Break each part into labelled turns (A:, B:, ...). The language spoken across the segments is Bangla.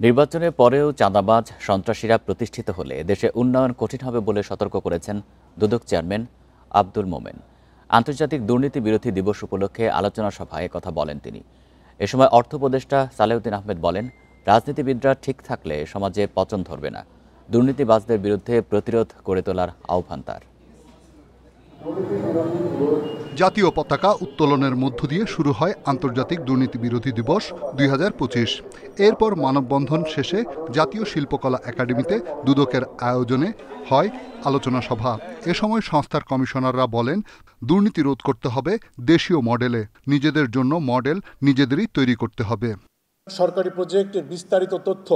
A: নির্বাচনের পরেও চাঁদাবাজ সন্ত্রাসীরা প্রতিষ্ঠিত হলে দেশে উন্নয়ন কঠিন হবে বলে সতর্ক করেছেন দুদক চেয়ারম্যান আব্দুল মোমেন। আন্তর্জাতিক দুর্নীতি বিরোধী দিবস উপলক্ষে আলোচনা সভায় কথা বলেন তিনি। এ সময় অর্থ উপদেষ্টা সালেউদ্দিন আহমেদ বলেন, রাজনীতিবিদরা ঠিক থাকলে সমাজে পতন ধরবে না। দুর্নীতিবাজদের বিরুদ্ধে প্রতিরোধ গড়ে তোলার আহ্বান তার।
B: জাতীয় পতাকা উত্তোলনের মধ্য দিয়ে শুরু হয় আন্তর্জাতিক দুর্নীতি বিরোধী দিবস ২০২৫। এরপর মানববন্ধন শেষে জাতীয় শিল্পকলা একাডেমিতে দুদকের আয়োজনে হয় আলোচনা সভা। এ সময় সংস্থার কমিশনাররা বলেন, দুর্নীতি রোধ করতে হবে দেশীয় মডেলে। নিজেদের জন্য মডেল নিজেদেরই তৈরি করতে হবে।
C: সরকারি প্রজেক্টের বিস্তারিত তথ্য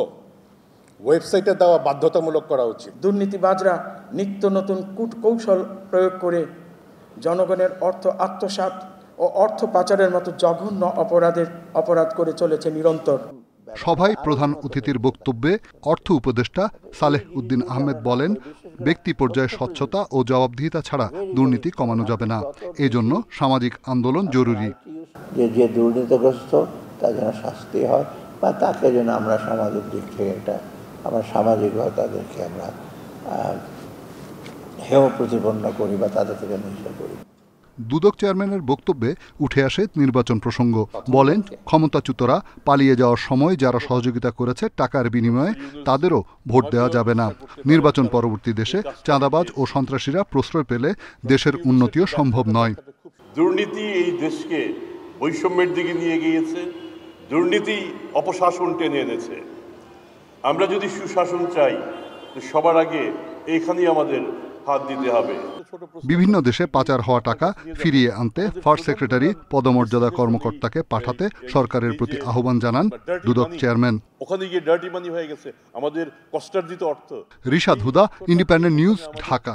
C: ওয়েবসাইটে দেওয়া বাধ্যতামূলক করা উচিত।
D: দুর্নীতিবাজরা নিত্য নতুন কূটকৌশল প্রয়োগ করে জনগণের অর্থ আত্মসাৎ ও অর্থ পাচারের মতো জঘন্য অপরাধ করে চলেছে নিরন্তর।
B: সভায় প্রধান অতিথির বক্তব্যে অর্থ উপদেষ্টা সালেহ উদ্দিন আহমেদ বলেন, ব্যক্তি পর্যায়ে স্বচ্ছতা ও জবাবদিহিতা ছাড়া দুর্নীতি কমানো যাবে না। এজন্য সামাজিক আন্দোলন জরুরি।
E: যে দুর্নীতিগ্রস্ত তার যেন শাস্তি হয় বা তাকে যেন আমরা সামাজিক দিক থেকে আমরা সামাজিকভাবে তাদেরকে আমরা হেয় প্রতিপন্ন করি বা তাদের থেকে নিষেধ করি।
B: দুদক চেয়ারম্যানের বক্তব্যে উঠে আসে নির্বাচন প্রসঙ্গ। বলেন, ক্ষমতাচ্যুতরা পালিয়ে যাওয়ার সময় যারা সহযোগিতা করেছে টাকার বিনিময়ে তাদেরও ভোট দেওয়া যাবে না। নির্বাচন পরবর্তী দেশে চাঁদাবাজ ও সন্ত্রাসীরা প্রশ্রয় পেলে দেশের উন্নতিও সম্ভব নয়।
F: দুর্নীতি এই দেশকে বৈষম্যের দিকে নিয়ে গিয়েছে, দুর্নীতি অপশাসন টেনে এনেছে। আমরা যদি সুশাসন চাই, সবার আগে এখানেই আমাদের হাত দিতে হবে।
B: বিভিন্ন দেশে পাচার হওয়া টাকা ফিরিয়ে আনতে ফার্স্ট সেক্রেটারি পদমর্যাদা কর্মকর্তাকে পাঠাতে সরকারের প্রতি আহ্বান জানান দুদক চেয়ারম্যান।
F: ওখানে গিয়ে ডার্টি মানি হয়ে গেছে আমাদের কষ্টার্জিত অর্থ।
B: রিশাদ হুদা, ইন্ডিপেন্ডেন্ট নিউজ, ঢাকা।